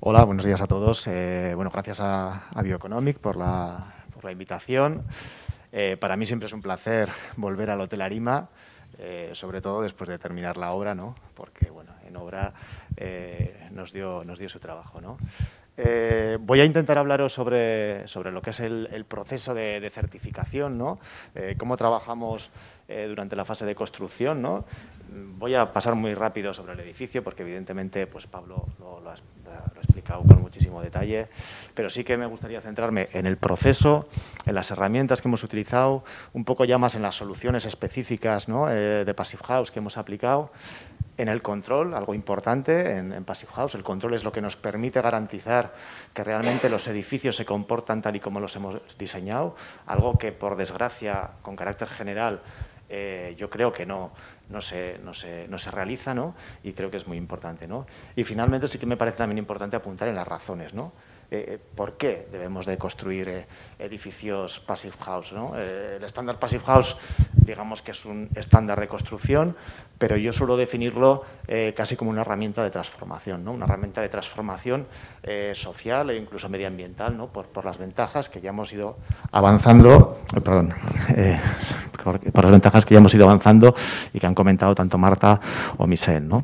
Hola, buenos días a todos. Bueno, gracias a Bioeconomic por la invitación. Para mí siempre es un placer volver al Hotel Arima, sobre todo después de terminar la obra, ¿no? Porque, bueno, en obra nos dio su trabajo, ¿no? Voy a intentar hablaros sobre lo que es el proceso de certificación, ¿no? Cómo trabajamos durante la fase de construcción, ¿no? Voy a pasar muy rápido sobre el edificio porque, evidentemente, pues Pablo lo ha explicado con muchísimo detalle, pero sí que me gustaría centrarme en el proceso, en las herramientas que hemos utilizado, un poco ya más en las soluciones específicas, ¿no? De Passive House que hemos aplicado. En el control, algo importante en Passive House, el control es lo que nos permite garantizar que realmente los edificios se comportan tal y como los hemos diseñado, algo que, por desgracia, con carácter general, yo creo que no se realiza, ¿no? Y creo que es muy importante, ¿no? Y finalmente sí que me parece también importante apuntar en las razones, ¿no? ¿Por qué debemos de construir edificios Passive House, ¿no? El estándar Passive House, digamos que es un estándar de construcción, pero yo suelo definirlo casi como una herramienta de transformación, ¿no? Una herramienta de transformación social e incluso medioambiental, ¿no? Por las ventajas que ya hemos ido avanzando, por las ventajas que ya hemos ido avanzando y que han comentado tanto Marta o Michelle, ¿no?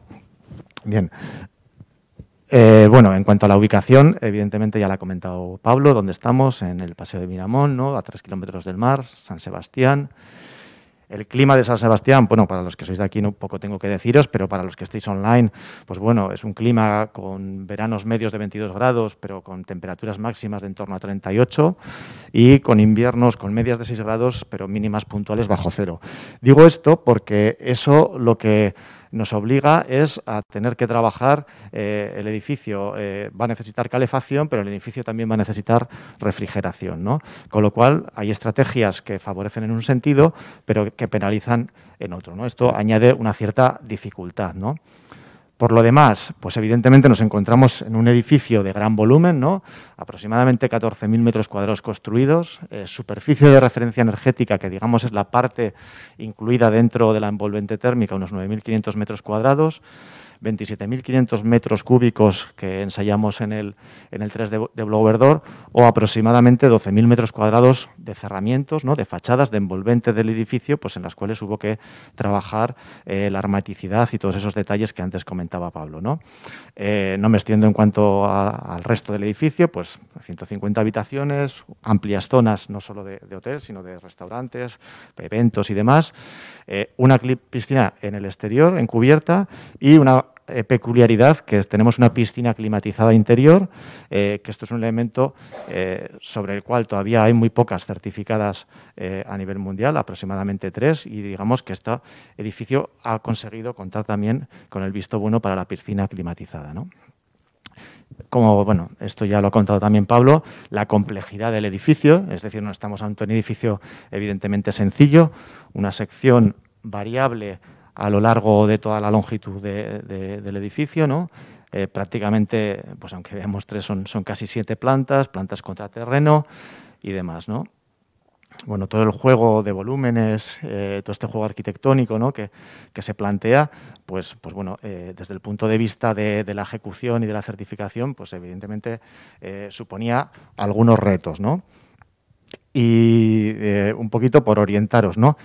Bien. Bueno, en cuanto a la ubicación, evidentemente ya la ha comentado Pablo, donde estamos, en el Paseo de Miramón, ¿no? A 3 kilómetros del mar, San Sebastián. El clima de San Sebastián, bueno, para los que sois de aquí no poco tengo que deciros, pero para los que estéis online, pues bueno, es un clima con veranos medios de 22 grados, pero con temperaturas máximas de en torno a 38 y con inviernos con medias de 6 grados, pero mínimas puntuales bajo cero. Digo esto porque eso lo que nos obliga es a tener que trabajar, el edificio va a necesitar calefacción, pero el edificio también va a necesitar refrigeración, ¿no? Con lo cual hay estrategias que favorecen en un sentido, pero que penalizan en otro, ¿no? Esto añade una cierta dificultad, ¿no? Por lo demás, pues evidentemente nos encontramos en un edificio de gran volumen, ¿no? Aproximadamente 14.000 metros cuadrados construidos, superficie de referencia energética, que digamos es la parte incluida dentro de la envolvente térmica, unos 9.500 metros cuadrados, 27.500 metros cúbicos que ensayamos en el 3 de Blower o aproximadamente 12.000 metros cuadrados de cerramientos, ¿no? De fachadas, de envolvente del edificio, pues en las cuales hubo que trabajar la hermeticidad y todos esos detalles que antes comentaba Pablo, ¿no? No me extiendo en cuanto al resto del edificio, pues 150 habitaciones, amplias zonas no solo de hotel, sino de restaurantes, eventos y demás, una piscina en el exterior, en cubierta, y una peculiaridad que tenemos una piscina climatizada interior, que esto es un elemento sobre el cual todavía hay muy pocas certificadas a nivel mundial, aproximadamente 3, y digamos que este edificio ha conseguido contar también con el visto bueno para la piscina climatizada, ¿no? Como, bueno, esto ya lo ha contado también Pablo, la complejidad del edificio, es decir, no estamos ante un edificio evidentemente sencillo, una sección variable a lo largo de toda la longitud del edificio, ¿no? Prácticamente, pues aunque veamos 3, son casi 7 plantas contra terreno y demás, ¿no? Bueno, todo el juego de volúmenes, todo este juego arquitectónico, ¿no? que se plantea, pues bueno, desde el punto de vista de la ejecución y de la certificación, pues evidentemente suponía algunos retos, ¿no? Y un poquito por orientaros, ¿no?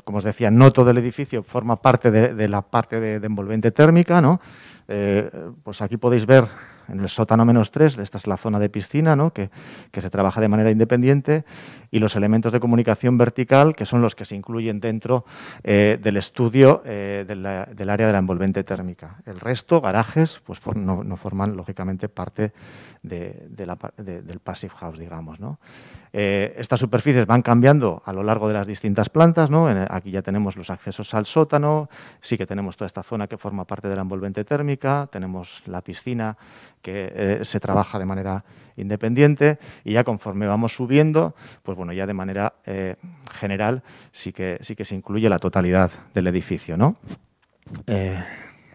Como os decía, no todo el edificio forma parte de la parte de envolvente térmica, ¿no? Pues aquí podéis ver en el sótano -3, esta es la zona de piscina, ¿no? que se trabaja de manera independiente, y los elementos de comunicación vertical, que son los que se incluyen dentro del estudio del área de la envolvente térmica. El resto, garajes, pues no forman, lógicamente, parte del Passive House, digamos, ¿no? Estas superficies van cambiando a lo largo de las distintas plantas, ¿no? Aquí ya tenemos los accesos al sótano, sí que tenemos toda esta zona que forma parte de la envolvente térmica, tenemos la piscina que se trabaja de manera independiente, y ya conforme vamos subiendo, pues bueno, ya de manera general sí que se incluye la totalidad del edificio, ¿no?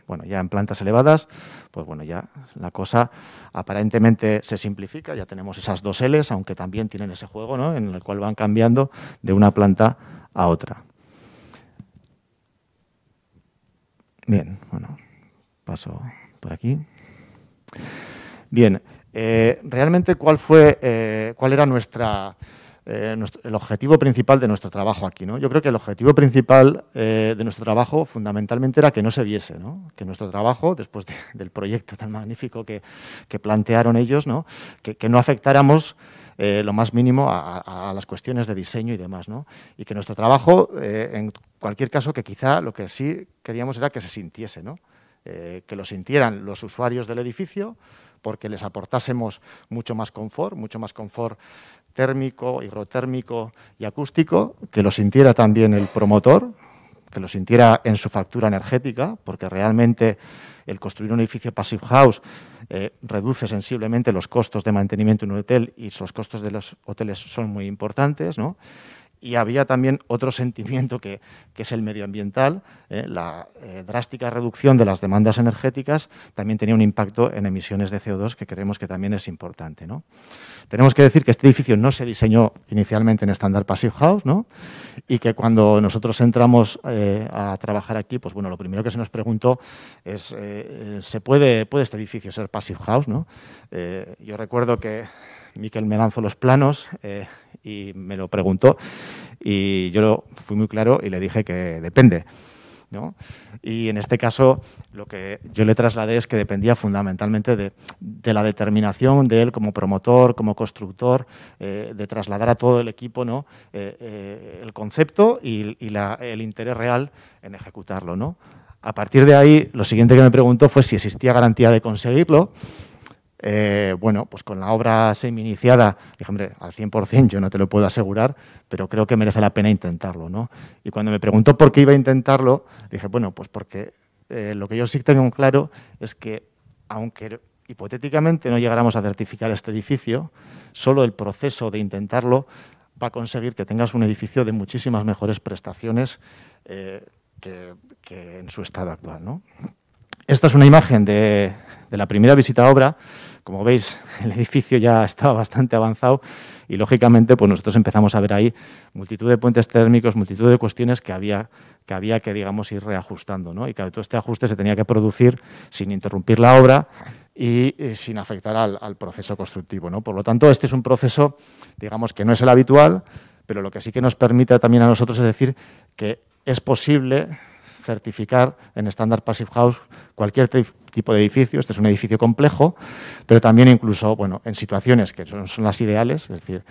Bueno, ya en plantas elevadas, pues bueno, ya la cosa aparentemente se simplifica, ya tenemos esas 2 Ls, aunque también tienen ese juego, ¿no? En el cual van cambiando de una planta a otra. Bien, bueno, paso por aquí. Bien, realmente cuál era el objetivo principal de nuestro trabajo aquí, ¿no? Yo creo que el objetivo principal de nuestro trabajo fundamentalmente era que no se viese, ¿no? Que nuestro trabajo, después del proyecto tan magnífico que plantearon ellos, ¿no? Que no afectáramos lo más mínimo a las cuestiones de diseño y demás, ¿no? Y que nuestro trabajo, en cualquier caso, que quizá lo que sí queríamos era que se sintiese, ¿no? Que lo sintieran los usuarios del edificio, porque les aportásemos mucho más confort térmico, hidrotérmico y acústico, que lo sintiera también el promotor, que lo sintiera en su factura energética, porque realmente el construir un edificio Passive House reduce sensiblemente los costos de mantenimiento en un hotel y los costos de los hoteles son muy importantes, ¿no? Y había también otro sentimiento que es el medioambiental. La drástica reducción de las demandas energéticas también tenía un impacto en emisiones de CO2 que creemos que también es importante, ¿no? Tenemos que decir que este edificio no se diseñó inicialmente en estándar Passive House, ¿no? Y que cuando nosotros entramos a trabajar aquí, pues bueno, lo primero que se nos preguntó es, ¿puede este edificio ser Passive House, ¿no? Yo recuerdo que Miquel me lanzó los planos y me lo preguntó y yo fui muy claro y le dije que depende, ¿no? Y en este caso lo que yo le trasladé es que dependía fundamentalmente de la determinación de él como promotor, como constructor, de trasladar a todo el equipo, ¿no? El concepto y el interés real en ejecutarlo, ¿no? A partir de ahí, lo siguiente que me preguntó fue si existía garantía de conseguirlo. Bueno, pues con la obra semi-iniciada, dije, hombre, al 100% yo no te lo puedo asegurar, pero creo que merece la pena intentarlo, ¿no? Y cuando me preguntó por qué iba a intentarlo, dije, bueno, pues porque lo que yo sí tengo claro es que, aunque hipotéticamente no llegáramos a certificar este edificio, solo el proceso de intentarlo va a conseguir que tengas un edificio de muchísimas mejores prestaciones que en su estado actual, ¿no? Esta es una imagen de la primera visita a obra. Como veis, el edificio ya estaba bastante avanzado y, lógicamente, pues nosotros empezamos a ver ahí multitud de puentes térmicos, multitud de cuestiones que había que digamos, ir reajustando, ¿no? Y que todo este ajuste se tenía que producir sin interrumpir la obra y sin afectar al proceso constructivo, ¿no? Por lo tanto, este es un proceso, digamos, que no es el habitual, pero lo que sí que nos permite también a nosotros es decir que es posible certificar en estándar Passive House cualquier tipo de edificio. Este es un edificio complejo, pero también incluso, bueno, en situaciones que son las ideales, es decir,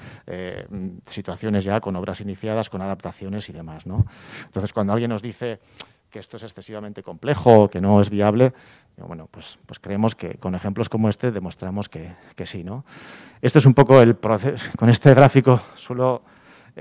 situaciones ya con obras iniciadas, con adaptaciones y demás, ¿no? Entonces, cuando alguien nos dice que esto es excesivamente complejo, que no es viable, bueno, pues creemos que con ejemplos como este demostramos que sí, ¿no? Esto es un poco el proceso. Con este gráfico suelo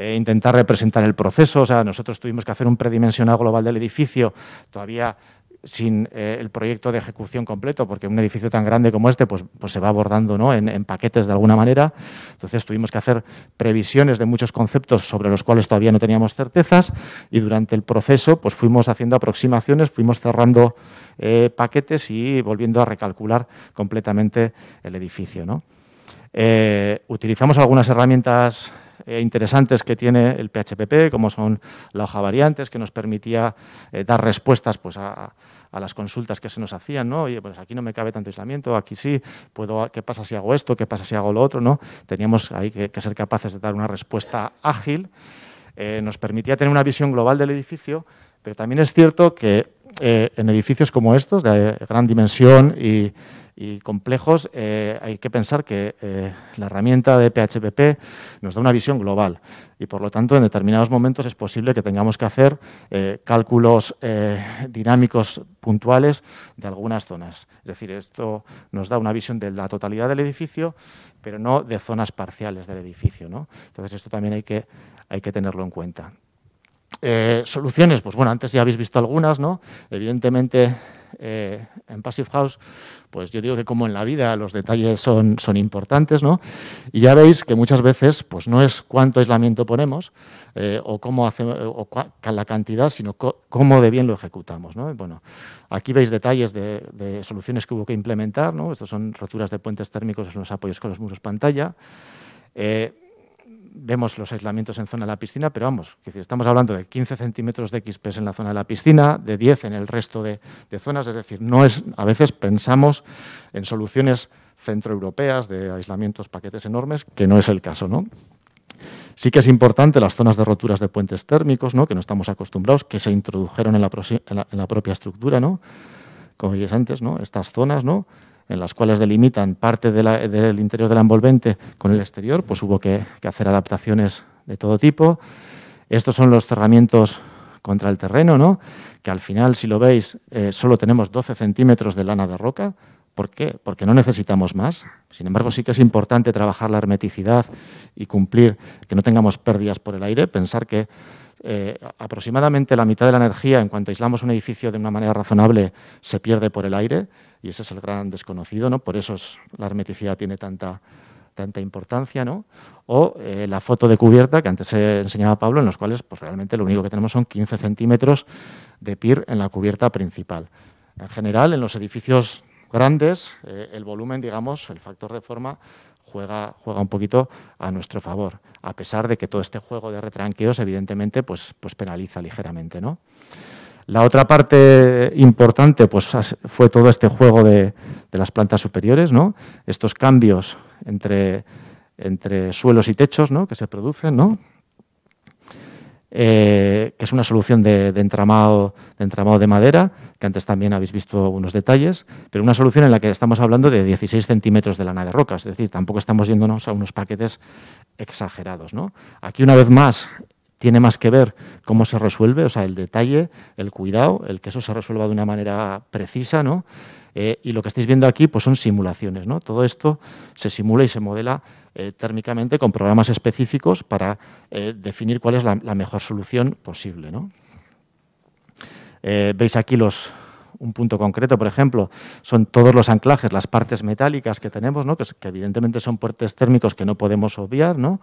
intentar representar el proceso. O sea, nosotros tuvimos que hacer un predimensionado global del edificio, todavía sin el proyecto de ejecución completo, porque un edificio tan grande como este pues se va abordando, ¿no? en paquetes de alguna manera. Entonces tuvimos que hacer previsiones de muchos conceptos sobre los cuales todavía no teníamos certezas y durante el proceso pues fuimos haciendo aproximaciones, fuimos cerrando paquetes y volviendo a recalcular completamente el edificio, ¿no? Utilizamos algunas herramientas interesantes que tiene el PHPP, como son la hoja variantes, que nos permitía dar respuestas pues, a las consultas que se nos hacían, ¿no? Oye, pues aquí no me cabe tanto aislamiento, aquí sí, ¿qué pasa si hago esto? ¿Qué pasa si hago lo otro? ¿No? Teníamos ahí que ser capaces de dar una respuesta ágil. Nos permitía tener una visión global del edificio, pero también es cierto que en edificios como estos, de gran dimensión y complejos, hay que pensar que la herramienta de PHPP nos da una visión global y, por lo tanto, en determinados momentos es posible que tengamos que hacer cálculos dinámicos puntuales de algunas zonas. Es decir, esto nos da una visión de la totalidad del edificio, pero no de zonas parciales del edificio, ¿no? Entonces, esto también hay que tenerlo en cuenta. Soluciones, pues bueno, antes ya habéis visto algunas, ¿no? Evidentemente, en Passive House, pues yo digo que como en la vida los detalles son importantes, ¿no? Y ya veis que muchas veces pues no es cuánto aislamiento ponemos o cómo hacemos la cantidad, sino cómo de bien lo ejecutamos, ¿no? Bueno, aquí veis detalles de soluciones que hubo que implementar, ¿no? Estos son roturas de puentes térmicos en los apoyos con los muros pantalla. vemos los aislamientos en zona de la piscina, pero vamos, es decir, estamos hablando de 15 centímetros de XPS en la zona de la piscina, de 10 en el resto de zonas, es decir, a veces pensamos en soluciones centroeuropeas de aislamientos, paquetes enormes, que no es el caso, ¿no? Sí que es importante las zonas de roturas de puentes térmicos, ¿no?, que no estamos acostumbrados, que se introdujeron en la propia estructura, ¿no?, como veis antes, ¿no?, estas zonas, ¿no?, en las cuales delimitan parte del interior de la envolvente con el exterior, pues hubo que hacer adaptaciones de todo tipo. Estos son los cerramientos contra el terreno, ¿no?, que al final, si lo veis, solo tenemos 12 centímetros de lana de roca. ¿Por qué? Porque no necesitamos más. Sin embargo, sí que es importante trabajar la hermeticidad y cumplir que no tengamos pérdidas por el aire. Pensar que aproximadamente la mitad de la energía, en cuanto aislamos un edificio de una manera razonable, se pierde por el aire, y ese es el gran desconocido, ¿no? Por eso la hermeticidad tiene tanta importancia, ¿no? O la foto de cubierta que antes enseñaba Pablo, en los cuales pues, realmente lo único que tenemos son 15 centímetros de PIR en la cubierta principal. En general, en los edificios grandes, el volumen, digamos, el factor de forma juega un poquito a nuestro favor, a pesar de que todo este juego de retranqueos, evidentemente, pues penaliza ligeramente, ¿no? La otra parte importante pues, fue todo este juego de las plantas superiores, ¿no? Estos cambios entre suelos y techos, ¿no?, que se producen, ¿no?, que es una solución de entramado de madera, que antes también habéis visto unos detalles, pero una solución en la que estamos hablando de 16 centímetros de lana de roca, es decir, tampoco estamos yéndonos a unos paquetes exagerados, ¿no? Aquí, una vez más, tiene más que ver cómo se resuelve, o sea, el detalle, el cuidado, el que eso se resuelva de una manera precisa, ¿no? Y lo que estáis viendo aquí pues son simulaciones, ¿no? Todo esto se simula y se modela térmicamente con programas específicos para definir cuál es la mejor solución posible, ¿no? Veis aquí un punto concreto, por ejemplo, son todos los anclajes, las partes metálicas que tenemos, ¿no?, que evidentemente son puentes térmicos que no podemos obviar, ¿no?,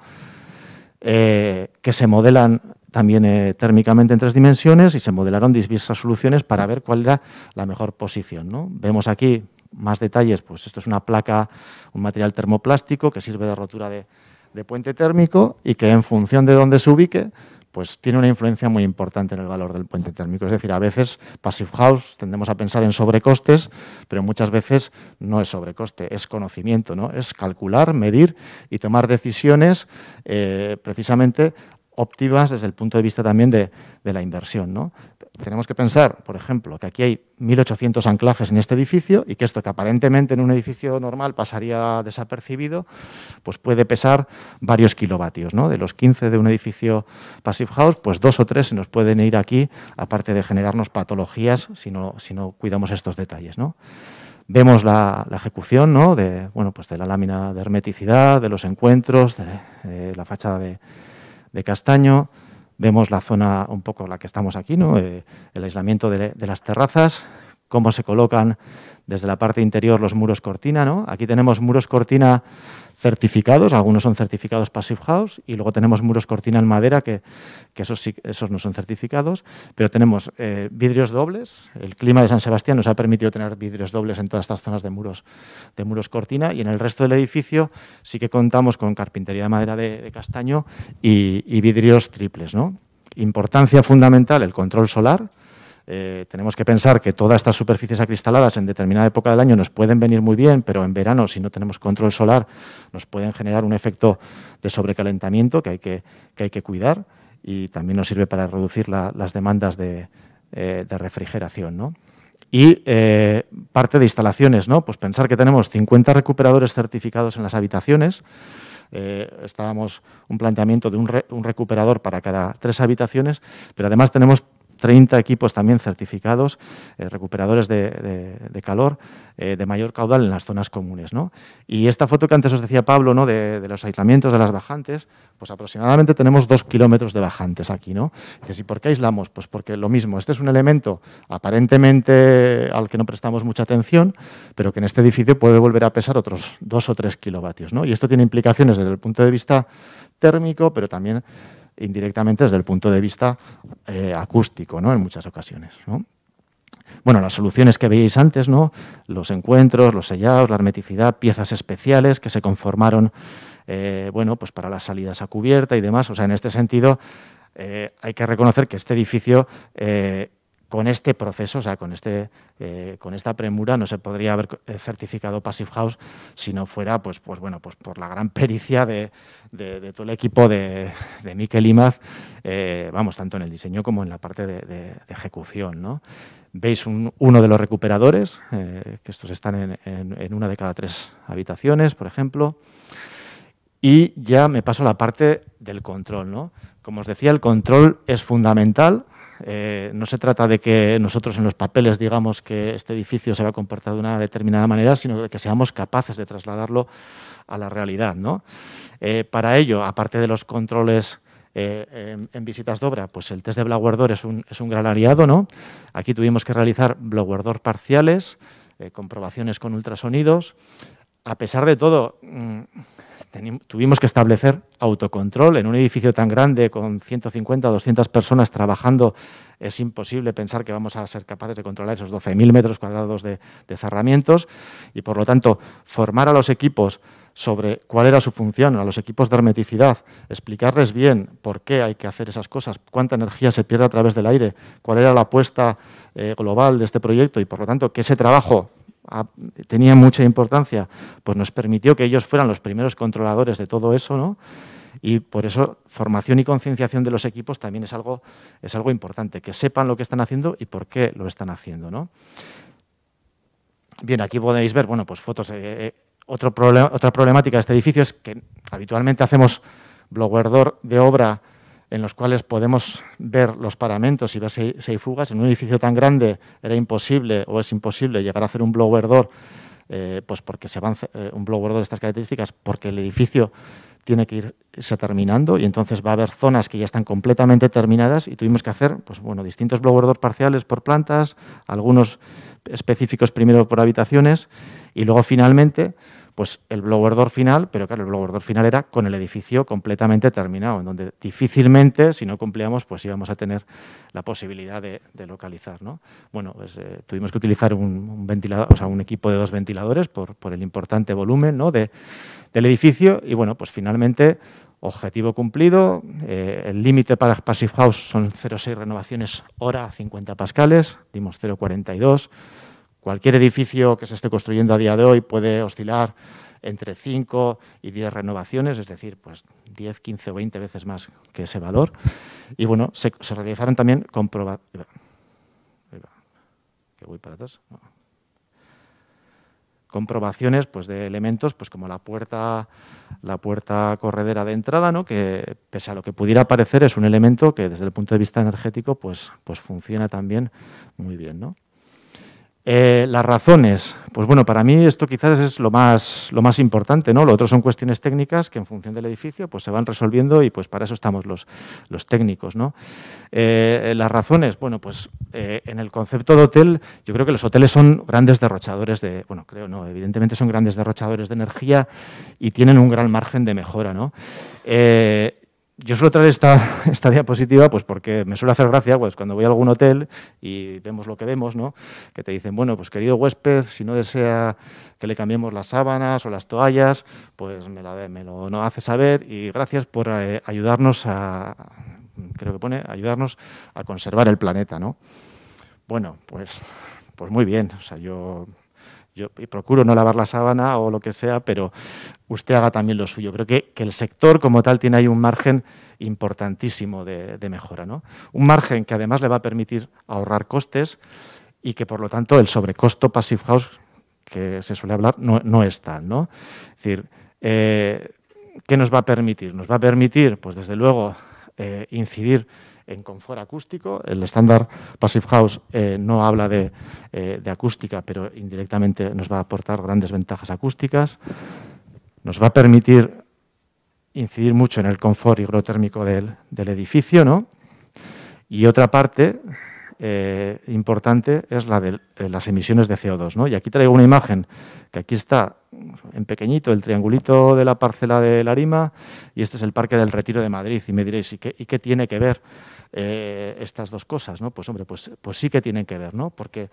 que se modelan también térmicamente en 3 dimensiones y se modelaron diversas soluciones para ver cuál era la mejor posición, ¿no? Vemos aquí más detalles, pues esto es una placa, un material termoplástico que sirve de rotura de puente térmico y que en función de dónde se ubique, pues tiene una influencia muy importante en el valor del puente térmico. Es decir, a veces Passive House tendemos a pensar en sobrecostes, pero muchas veces no es sobrecoste, es conocimiento, ¿no? Es calcular, medir y tomar decisiones precisamente óptimas desde el punto de vista también de la inversión, ¿no? Tenemos que pensar, por ejemplo, que aquí hay 1.800 anclajes en este edificio y que esto, que aparentemente en un edificio normal pasaría desapercibido, pues puede pesar varios kilovatios, ¿no? De los 15 de un edificio Passive House, pues 2 o 3 se nos pueden ir aquí, aparte de generarnos patologías si no cuidamos estos detalles, ¿no? Vemos la ejecución, ¿no?, de la lámina de hermeticidad, de los encuentros, de la fachada de castaño. Vemos la zona un poco la que estamos aquí, ¿no?, el aislamiento de las terrazas, cómo se colocan desde la parte interior los muros cortina, ¿no? Aquí tenemos muros cortina certificados, algunos son certificados Passive House, y luego tenemos muros cortina en madera, que esos no son certificados, pero tenemos vidrios dobles. El clima de San Sebastián nos ha permitido tener vidrios dobles en todas estas zonas de muros cortina, y en el resto del edificio sí que contamos con carpintería de madera de castaño y vidrios triples, ¿no? Importancia fundamental, el control solar. Tenemos que pensar que todas estas superficies acristaladas en determinada época del año nos pueden venir muy bien, pero en verano, si no tenemos control solar, nos pueden generar un efecto de sobrecalentamiento que hay que cuidar, y también nos sirve para reducir las demandas de refrigeración, ¿no? Y parte de instalaciones, ¿no? Pues pensar que tenemos 50 recuperadores certificados en las habitaciones. Estábamos un planteamiento de un recuperador para cada 3 habitaciones, pero además tenemos 30 equipos también certificados, recuperadores de calor de mayor caudal en las zonas comunes, ¿no? Y esta foto que antes os decía Pablo, ¿no?, de los aislamientos de las bajantes, pues aproximadamente tenemos 2 kilómetros de bajantes aquí, ¿no? Dices, ¿y por qué aislamos? Pues porque lo mismo, este es un elemento aparentemente al que no prestamos mucha atención, pero que en este edificio puede volver a pesar otros 2 o 3 kilovatios, ¿no? Y esto tiene implicaciones desde el punto de vista térmico, pero también indirectamente desde el punto de vista acústico, ¿no?, en muchas ocasiones, ¿no? Bueno, las soluciones que veíais antes, ¿no?, los encuentros, los sellados, la hermeticidad, piezas especiales que se conformaron bueno, pues para las salidas a cubierta y demás. O sea, en este sentido, hay que reconocer que este edificio, con este proceso, o sea, con esta premura, no se podría haber certificado Passive House si no fuera, pues bueno, pues por la gran pericia de todo el equipo de Mikel Imaz, vamos, tanto en el diseño como en la parte de ejecución, ¿no? Veis uno de los recuperadores, que estos están en una de cada 3 habitaciones, por ejemplo. Y ya me paso a la parte del control, ¿no? Como os decía, el control es fundamental. No se trata de que nosotros en los papeles digamos que este edificio se va a comportar de una determinada manera, sino de que seamos capaces de trasladarlo a la realidad, ¿no? Para ello, aparte de los controles en visitas de obra, pues el test de blower door es un gran aliado, ¿no? Aquí tuvimos que realizar blower door parciales, comprobaciones con ultrasonidos. A pesar de todo, tuvimos que establecer autocontrol. En un edificio tan grande, con 150 o 200 personas trabajando, es imposible pensar que vamos a ser capaces de controlar esos 12.000 metros cuadrados de cerramientos y, por lo tanto, formar a los equipos sobre cuál era su función, a los equipos de hermeticidad, explicarles bien por qué hay que hacer esas cosas, cuánta energía se pierde a través del aire, cuál era la apuesta global de este proyecto y, por lo tanto, que ese trabajo tenía mucha importancia, pues nos permitió que ellos fueran los primeros controladores de todo eso, ¿no? Y por eso formación y concienciación de los equipos también es algo importante, que sepan lo que están haciendo y por qué lo están haciendo, ¿no? Bien, aquí podéis ver, bueno, pues fotos. Otra problemática de este edificio es que habitualmente hacemos blower door de obra en los cuales podemos ver los paramentos y ver si hay fugas. En un edificio tan grande era imposible o es imposible llegar a hacer un blower door, pues porque se van un blower door de estas características, porque el edificio tiene que irse terminando y entonces va a haber zonas que ya están completamente terminadas y tuvimos que hacer, pues bueno, distintos blower door parciales por plantas, algunos específicos primero por habitaciones y luego finalmente pues el blower door final, pero claro, el blower door final era con el edificio completamente terminado, en donde difícilmente, si no cumplíamos, pues íbamos a tener la posibilidad de localizar, ¿no? Bueno, pues tuvimos que utilizar un ventilador, o sea, un equipo de 2 ventiladores por el importante volumen, ¿no? del edificio y bueno, pues finalmente objetivo cumplido. El límite para Passive House son 0,6 renovaciones hora a 50 pascales, dimos 0,42. Cualquier edificio que se esté construyendo a día de hoy puede oscilar entre 5 y 10 renovaciones, es decir, pues 10, 15 o 20 veces más que ese valor. Y bueno, se realizaron también comprobaciones pues, de elementos pues, como la puerta corredera de entrada, ¿no? Que pese a lo que pudiera parecer es un elemento que desde el punto de vista energético pues funciona también muy bien, ¿no? Las razones, pues bueno, para mí esto quizás es lo más importante, ¿no? Lo otro son cuestiones técnicas que en función del edificio pues se van resolviendo y pues para eso estamos los técnicos, ¿no? Las razones, bueno, pues en el concepto de hotel, yo creo que los hoteles son grandes derrochadores evidentemente son grandes derrochadores de energía y tienen un gran margen de mejora, ¿no? Yo suelo traer esta diapositiva pues porque me suele hacer gracia pues cuando voy a algún hotel y vemos lo que vemos, ¿no? Que te dicen, bueno, pues querido huésped, si no desea que le cambiemos las sábanas o las toallas, pues me lo hace saber y gracias por ayudarnos ayudarnos a conservar el planeta, ¿no? Bueno, pues muy bien, o sea, yo procuro no lavar la sábana o lo que sea, pero usted haga también lo suyo. Creo que el sector como tal tiene ahí un margen importantísimo de mejora, ¿no? Un margen que además le va a permitir ahorrar costes y que, por lo tanto, el sobrecosto Passive House, que se suele hablar, no es tal, ¿no? Es decir, ¿qué nos va a permitir? Nos va a permitir, pues desde luego, incidir en confort acústico. El estándar Passive House no habla de acústica, pero indirectamente nos va a aportar grandes ventajas acústicas. Nos va a permitir incidir mucho en el confort higrotérmico del edificio, ¿no? Y otra parte importante es la de las emisiones de CO2, ¿no? Y aquí traigo una imagen que aquí está en pequeñito, el triangulito de la parcela de Larima, y este es el Parque del Retiro de Madrid. Y me diréis, ¿y qué tiene que ver estas dos cosas, ¿no? Pues hombre, pues sí que tienen que ver, ¿no? Porque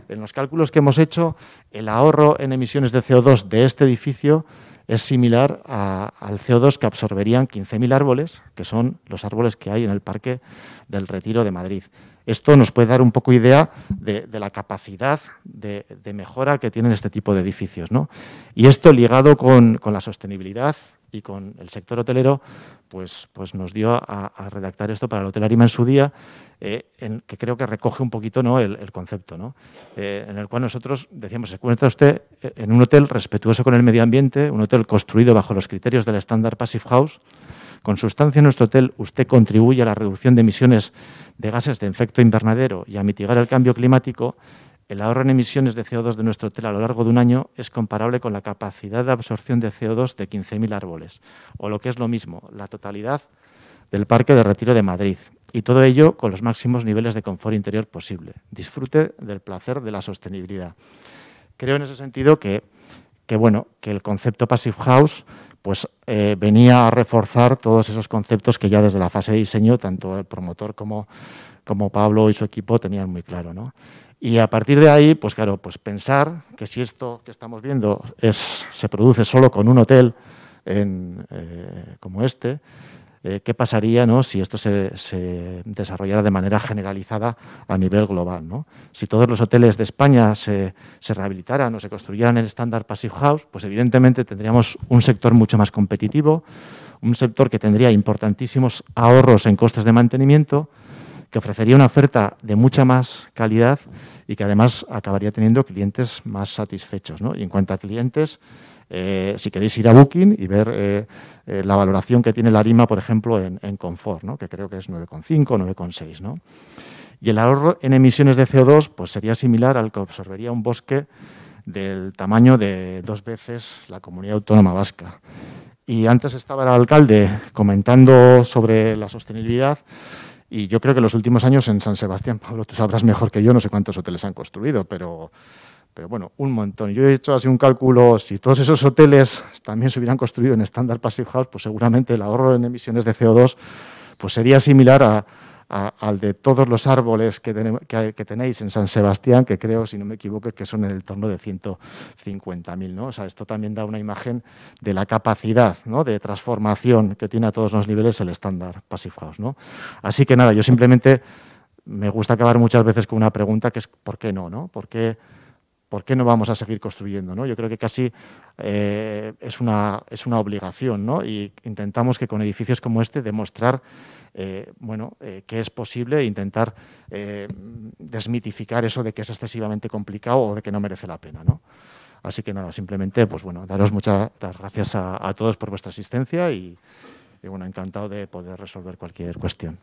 en los cálculos que hemos hecho, el ahorro en emisiones de CO2 de este edificio es similar al CO2 que absorberían 15.000 árboles, que son los árboles que hay en el Parque del Retiro de Madrid. Esto nos puede dar un poco idea de la capacidad de mejora que tienen este tipo de edificios, ¿no? Y esto ligado con la sostenibilidad y con el sector hotelero, pues nos dio a redactar esto para el Hotel Arima en su día, que creo que recoge un poquito, ¿no?, el concepto, ¿no? En el cual nosotros decíamos, se encuentra usted en un hotel respetuoso con el medio ambiente, un hotel construido bajo los criterios del estándar Passive House. Con su estancia en nuestro hotel, usted contribuye a la reducción de emisiones de gases de efecto invernadero y a mitigar el cambio climático. El ahorro en emisiones de CO2 de nuestro hotel a lo largo de un año es comparable con la capacidad de absorción de CO2 de 15.000 árboles, o lo que es lo mismo, la totalidad del Parque de Retiro de Madrid. Y todo ello con los máximos niveles de confort interior posible. Disfrute del placer de la sostenibilidad. Creo en ese sentido que el concepto Passive House pues venía a reforzar todos esos conceptos que ya desde la fase de diseño, tanto el promotor como Pablo y su equipo tenían muy claro, ¿no? Y a partir de ahí, pues claro, pues pensar que si esto que estamos viendo se produce solo con un hotel como este, ¿qué pasaría, ¿no?, si esto se desarrollara de manera generalizada a nivel global, ¿no? Si todos los hoteles de España se rehabilitaran o se construyeran el estándar Passive House, pues evidentemente tendríamos un sector mucho más competitivo, un sector que tendría importantísimos ahorros en costes de mantenimiento, que ofrecería una oferta de mucha más calidad y que además acabaría teniendo clientes más satisfechos, ¿no? Y en cuanto a clientes, si queréis ir a Booking y ver la valoración que tiene la Arima, por ejemplo, en confort, ¿no?, que creo que es 9,5 o 9,6, ¿no? Y el ahorro en emisiones de CO2 pues sería similar al que absorbería un bosque del tamaño de 2 veces la Comunidad Autónoma Vasca. Y antes estaba el alcalde comentando sobre la sostenibilidad. Y yo creo que en los últimos años en San Sebastián, Pablo, tú sabrás mejor que yo, no sé cuántos hoteles han construido, pero bueno, un montón. Yo he hecho así un cálculo, si todos esos hoteles también se hubieran construido en estándar Passive House, pues seguramente el ahorro en emisiones de CO2 pues sería similar al de todos los árboles que tenéis en San Sebastián, que creo, si no me equivoco, que son en el torno de 150.000, ¿no? O sea, esto también da una imagen de la capacidad, ¿no?, de transformación que tiene a todos los niveles el estándar Passive House, ¿no? Así que nada, yo simplemente me gusta acabar muchas veces con una pregunta que es ¿por qué no, no? ¿Por qué no vamos a seguir construyendo, ¿no? Yo creo que casi es una obligación, ¿no? Y intentamos que con edificios como este demostrar que es posible, intentar desmitificar eso de que es excesivamente complicado o de que no merece la pena, ¿no? Así que nada, simplemente, pues bueno, daros muchas gracias a todos por vuestra asistencia y bueno, encantado de poder resolver cualquier cuestión.